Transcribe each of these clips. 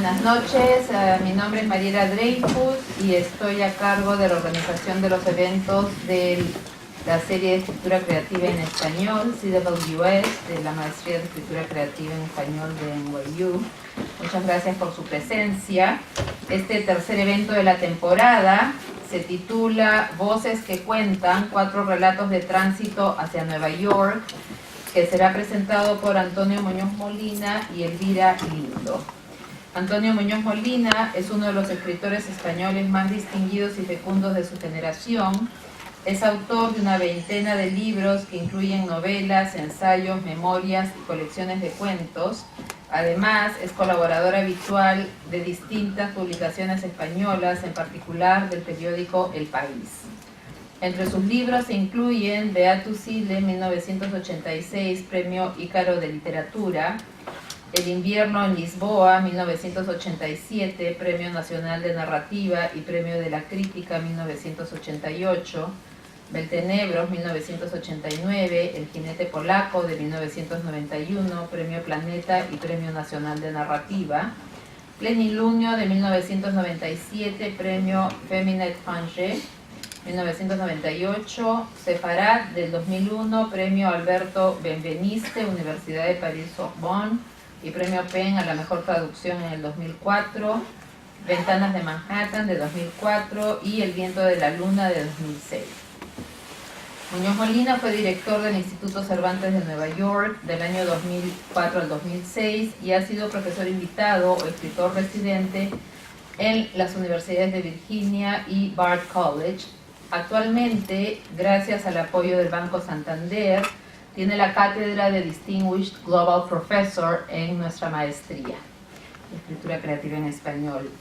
Buenas noches, mi nombre es Mariela Dreyfus y estoy a cargo de la organización de los eventos de la serie de escritura creativa en español, CWS, de la maestría de escritura creativa en español de NYU. Muchas gracias por su presencia. Este tercer evento de la temporada se titula Voces que cuentan, 4 relatos de tránsito hacia Nueva York, que será presentado por Antonio Muñoz Molina y Elvira Lindo. Antonio Muñoz Molina es uno de los escritores españoles más distinguidos y fecundos de su generación. Es autor de una veintena de libros que incluyen novelas, ensayos, memorias y colecciones de cuentos. Además, es colaborador habitual de distintas publicaciones españolas, en particular del periódico El País. Entre sus libros se incluyen Beatus Ile, 1986, Premio Ícaro de Literatura; El invierno en Lisboa, 1987, Premio Nacional de Narrativa y Premio de la Crítica, 1988, Beltenebros, 1989, El jinete polaco, de 1991, Premio Planeta y Premio Nacional de Narrativa; Plenilunio, de 1997, Premio Feminette Fange, 1998, Sefarad, del 2001, Premio Alberto Benveniste, Universidad de París-Sorbonne, y Premio PEN a la mejor traducción en el 2004, Ventanas de Manhattan, de 2004, y El viento de la luna, de 2006. Muñoz Molina fue director del Instituto Cervantes de Nueva York del año 2004 al 2006 y ha sido profesor invitado o escritor residente en las universidades de Virginia y Bard College. Actualmente, gracias al apoyo del Banco Santander, tiene la cátedra de Distinguished Global Professor en nuestra maestría de escritura creativa en español.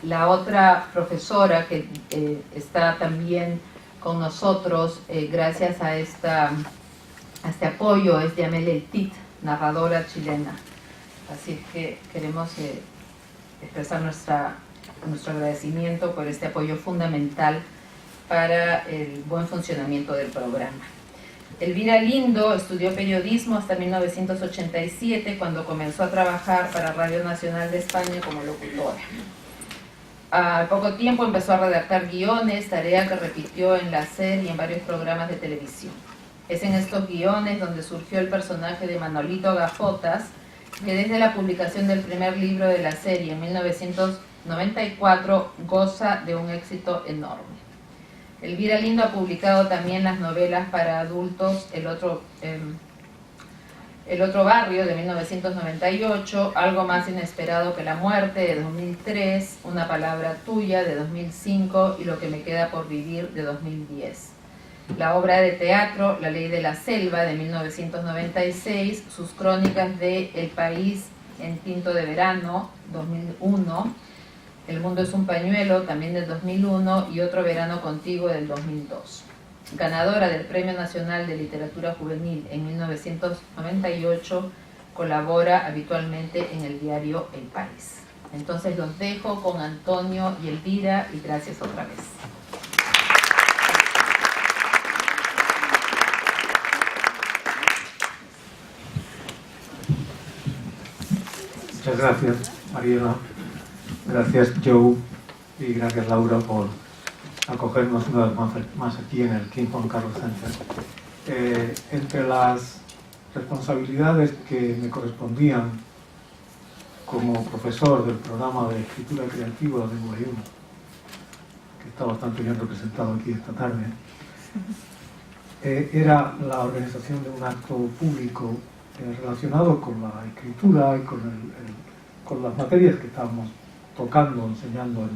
La otra profesora que está también con nosotros, gracias a este apoyo, es Yamel El Tit, narradora chilena. Así que queremos expresar nuestro agradecimiento por este apoyo fundamental para el buen funcionamiento del programa. Elvira Lindo estudió periodismo hasta 1987, cuando comenzó a trabajar para Radio Nacional de España como locutora. Al poco tiempo empezó a redactar guiones, tarea que repitió en la SER y en varios programas de televisión. Es en estos guiones donde surgió el personaje de Manolito Gafotas, que desde la publicación del primer libro de la serie en 1994 goza de un éxito enorme. Elvira Lindo ha publicado también las novelas para adultos El otro barrio, de 1998, Algo más inesperado que la muerte, de 2003, Una palabra tuya, de 2005, y Lo que me queda por vivir, de 2010. La obra de teatro La ley de la selva, de 1996, sus crónicas de El país en tinto de verano, 2001, El mundo es un pañuelo, también del 2001, y Otro verano contigo, del 2002. Ganadora del Premio Nacional de Literatura Juvenil en 1998, colabora habitualmente en el diario El País. Entonces los dejo con Antonio y Elvira, y gracias otra vez. Muchas gracias, Mariela. Gracias, Joe, y gracias, Laura, por acogernos una vez más aquí en el King Juan Carlos Center. Entre las responsabilidades que me correspondían como profesor del programa de escritura creativa de NYU, que está bastante bien representado aquí esta tarde, era la organización de un acto público relacionado con la escritura y con las materias que estábamos tocando, enseñando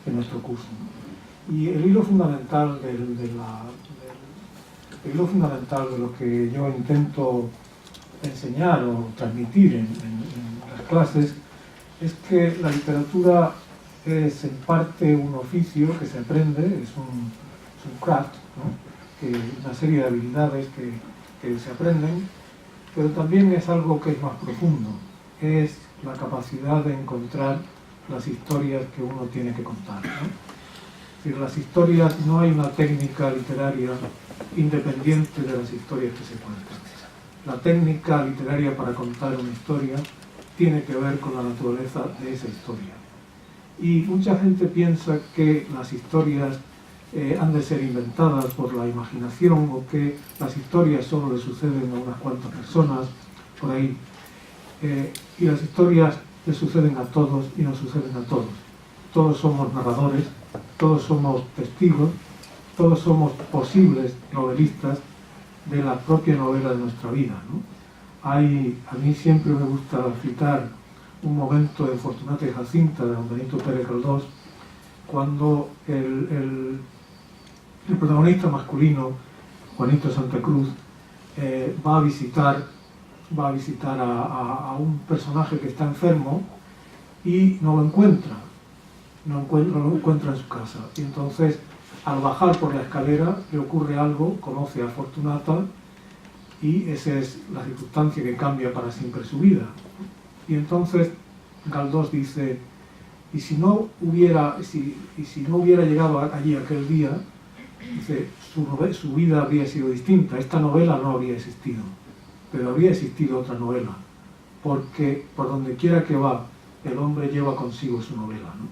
en nuestro curso. Y el hilo fundamental de lo que yo intento enseñar o transmitir en las clases es que la literatura es en parte un oficio que se aprende, es un craft, ¿no? Una serie de habilidades que se aprenden, pero también es algo que es más profundo, es la capacidad de encontrar las historias que uno tiene que contar, ¿no? Es decir, las historias, no hay una técnica literaria independiente de las historias que se cuentan. La técnica literaria para contar una historia tiene que ver con la naturaleza de esa historia. Y mucha gente piensa que las historias han de ser inventadas por la imaginación, o que las historias solo le suceden a unas cuantas personas por ahí. Y las historias le suceden a todos y nos suceden a todos. Todos somos narradores, todos somos testigos, todos somos posibles novelistas de la propia novela de nuestra vida, ¿no? A mí siempre me gusta citar un momento de Fortunata y Jacinta, de don Benito Pérez Galdós, cuando el protagonista masculino, Juanito Santa Cruz, va a visitar a un personaje que está enfermo y no lo encuentra en su casa. Y entonces, al bajar por la escalera, le ocurre algo, conoce a Fortunata, y esa es la circunstancia que cambia para siempre su vida. Y entonces Galdós dice, y si no hubiera llegado allí aquel día, dice, su vida habría sido distinta, esta novela no habría existido, pero habría existido otra novela, porque por donde quiera que va, el hombre lleva consigo su novela, ¿no?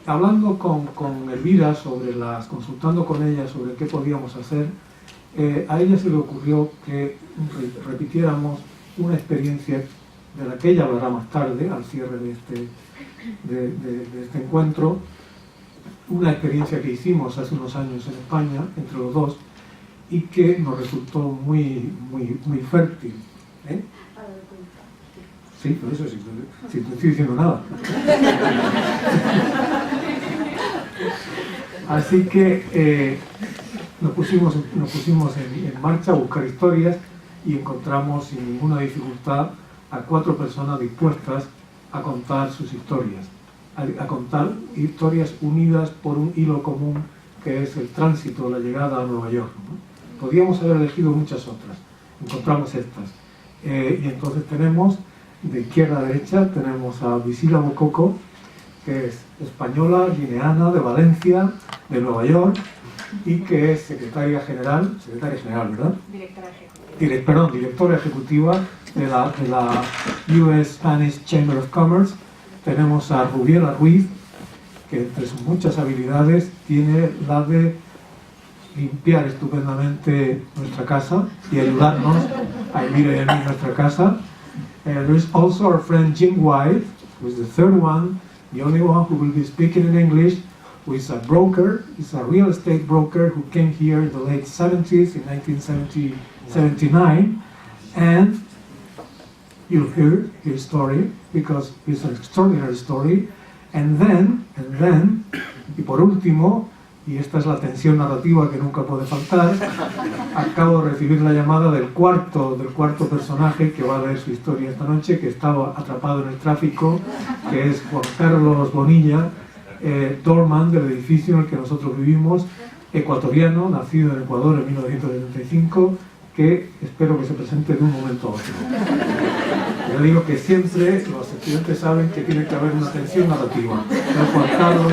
Hablando con Elvira, consultando con ella sobre qué podíamos hacer, a ella se le ocurrió que repitiéramos una experiencia de la que ella hablará más tarde, al cierre de este encuentro, una experiencia que hicimos hace unos años en España, entre los dos, y que nos resultó muy fértil. Sí, por eso sí, si no estoy diciendo nada. Así que nos pusimos en marcha a buscar historias y encontramos sin ninguna dificultad a 4 personas dispuestas a contar sus historias, a contar historias unidas por un hilo común, que es el tránsito, la llegada a Nueva York, ¿no? Podíamos haber elegido muchas otras, encontramos estas. Y entonces tenemos, de izquierda a derecha, tenemos a Visila Mococo, que es española, guineana, de Valencia, de Nueva York, y que es secretaria general, ¿verdad? Directora ejecutiva de la US Spanish Chamber of Commerce. Tenemos a Rubiela Ruiz, que entre sus muchas habilidades tiene la de limpiar estupendamente nuestra casa y ayudarnos a vivir en nuestra casa. There is also our friend Jim White, who is the third one, the only one who will be speaking in English, who is a broker, is a real estate broker who came here in the late 70s, in 1979, and you'll hear his story, because it's an extraordinary story. And then, y por último, y esta es la tensión narrativa que nunca puede faltar, acabo de recibir la llamada del cuarto personaje que va a leer su historia esta noche, que estaba atrapado en el tráfico, que es Juan Carlos Bonilla, doorman del edificio en el que nosotros vivimos, ecuatoriano, nacido en Ecuador en 1975, que espero que se presente de un momento a otro. Yo digo que siempre los estudiantes saben que tiene que haber una tensión narrativa. El Juan Carlos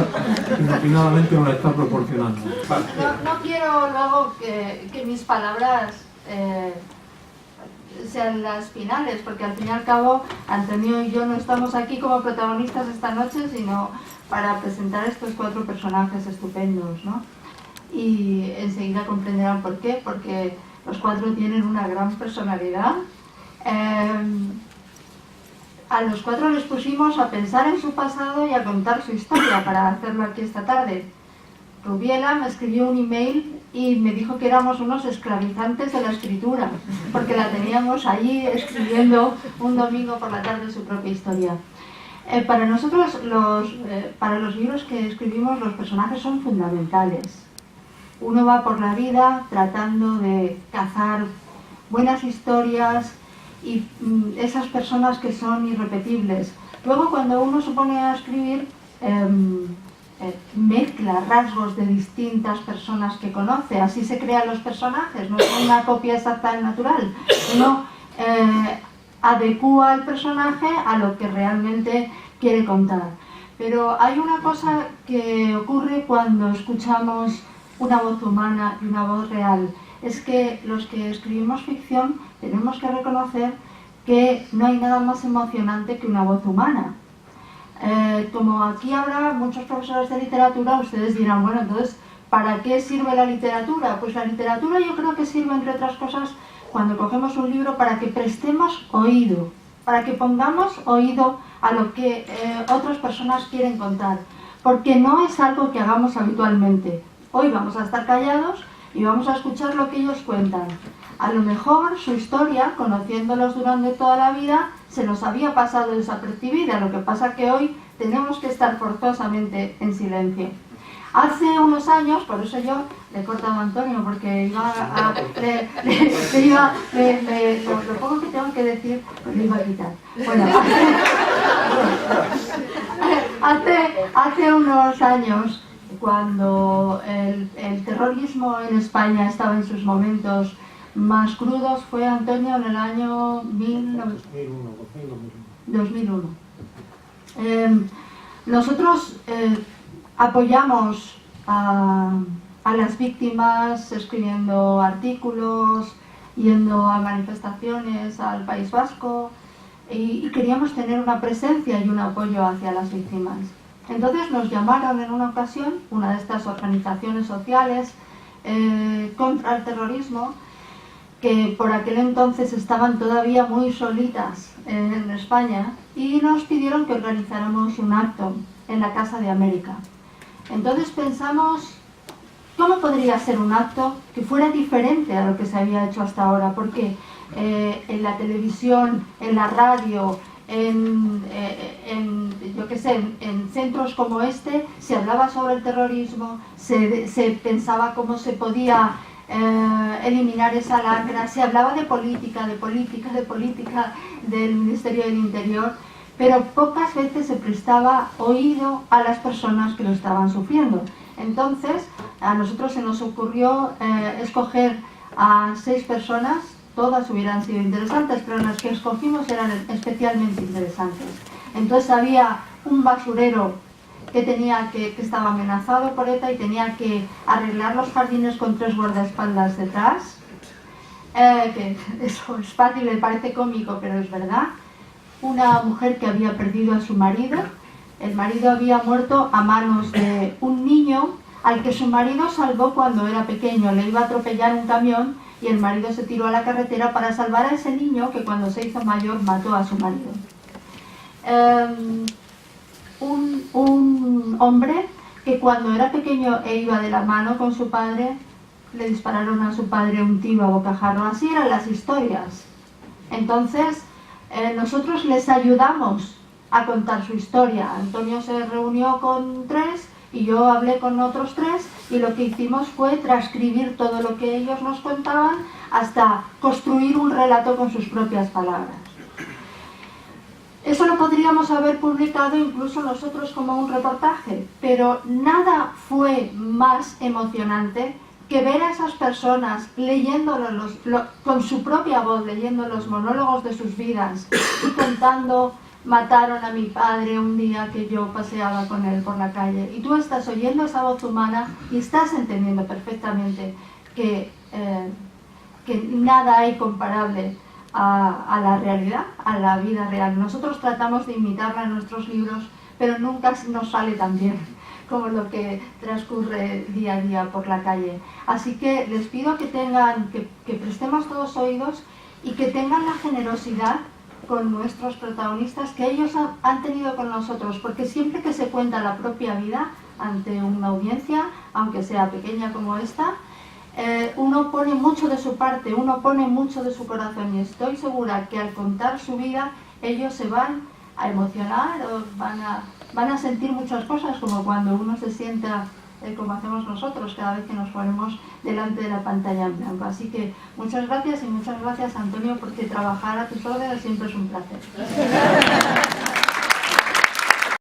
inopinadamente nos la está proporcionando. No quiero luego que mis palabras sean las finales, porque al fin y al cabo Antonio y yo no estamos aquí como protagonistas esta noche, sino para presentar estos 4 personajes estupendos, ¿no? Y enseguida comprenderán por qué, porque los 4 tienen una gran personalidad. A los 4 les pusimos a pensar en su pasado y a contar su historia para hacerlo aquí esta tarde. Rubiela me escribió un email y me dijo que éramos unos esclavizantes de la escritura, porque la teníamos allí escribiendo un domingo por la tarde su propia historia. Para nosotros, para los libros que escribimos, los personajes son fundamentales. Uno va por la vida tratando de cazar buenas historias y esas personas que son irrepetibles. Luego, cuando uno se pone a escribir, mezcla rasgos de distintas personas que conoce, así se crean los personajes, no es una copia exacta del natural. Uno adecúa al personaje a lo que realmente quiere contar. Pero hay una cosa que ocurre cuando escuchamos una voz humana y una voz real. Es que los que escribimos ficción tenemos que reconocer que no hay nada más emocionante que una voz humana. Como aquí habrá muchos profesores de literatura, ustedes dirán, bueno, entonces, ¿para qué sirve la literatura? Pues la literatura yo creo que sirve, entre otras cosas, cuando cogemos un libro, para que prestemos oído, para que pongamos oído a lo que otras personas quieren contar, porque no es algo que hagamos habitualmente. Hoy vamos a estar callados y vamos a escuchar lo que ellos cuentan. A lo mejor su historia, conociéndolos durante toda la vida, se nos había pasado desapercibida, lo que pasa que hoy tenemos que estar forzosamente en silencio. Hace unos años, por eso yo le he cortado a Antonio, porque iba a... lo poco que tengo que decir, pues le iba a quitar. Bueno, hace unos años, cuando el terrorismo en España estaba en sus momentos más crudos, fue, Antonio, en el año 2001. Nosotros apoyamos a las víctimas escribiendo artículos, yendo a manifestaciones al País Vasco y queríamos tener una presencia y un apoyo hacia las víctimas. Entonces nos llamaron en una ocasión, una de estas organizaciones sociales contra el terrorismo, que por aquel entonces estaban todavía muy solitas en España, y nos pidieron que organizáramos un acto en la Casa de América. Entonces pensamos, ¿cómo podría ser un acto que fuera diferente a lo que se había hecho hasta ahora? Porque en la televisión, en la radio, en centros como este, se hablaba sobre el terrorismo, se pensaba cómo se podía eliminar esa lacra, se hablaba de política del Ministerio del Interior, pero pocas veces se prestaba oído a las personas que lo estaban sufriendo. Entonces, a nosotros se nos ocurrió escoger a 6 personas, todas hubieran sido interesantes, pero las que escogimos eran especialmente interesantes. Entonces había un basurero que estaba amenazado por ETA y tenía que arreglar los jardines con 3 guardaespaldas detrás. Que eso es fácil, le parece cómico, pero es verdad. Una mujer que había perdido a su marido. El marido había muerto a manos de un niño al que su marido salvó cuando era pequeño. Le iba a atropellar un camión y el marido se tiró a la carretera para salvar a ese niño que cuando se hizo mayor mató a su marido. Un hombre que cuando era pequeño e iba de la mano con su padre, le dispararon a su padre un tiro a bocajarro. Así eran las historias. Entonces, nosotros les ayudamos a contar su historia. Antonio se reunió con 3 y yo hablé con otros 3 y lo que hicimos fue transcribir todo lo que ellos nos contaban hasta construir un relato con sus propias palabras. Eso lo podríamos haber publicado incluso nosotros como un reportaje, pero nada fue más emocionante que ver a esas personas leyendo con su propia voz, leyendo los monólogos de sus vidas y contando: mataron a mi padre un día que yo paseaba con él por la calle. Y tú estás oyendo esa voz humana y estás entendiendo perfectamente que nada hay comparable a la realidad, a la vida real. Nosotros tratamos de imitarla en nuestros libros, pero nunca nos sale tan bien como lo que transcurre día a día por la calle. Así que les pido que prestemos todos oídos y que tengan la generosidad con nuestros protagonistas que ellos han tenido con nosotros, porque siempre que se cuenta la propia vida ante una audiencia, aunque sea pequeña como esta, uno pone mucho de su parte, uno pone mucho de su corazón, y estoy segura que al contar su vida ellos se van a emocionar o van a sentir muchas cosas, como cuando uno se sienta como hacemos nosotros cada vez que nos ponemos delante de la pantalla en blanco. Así que muchas gracias, y muchas gracias, Antonio, porque trabajar a tus órdenes siempre es un placer.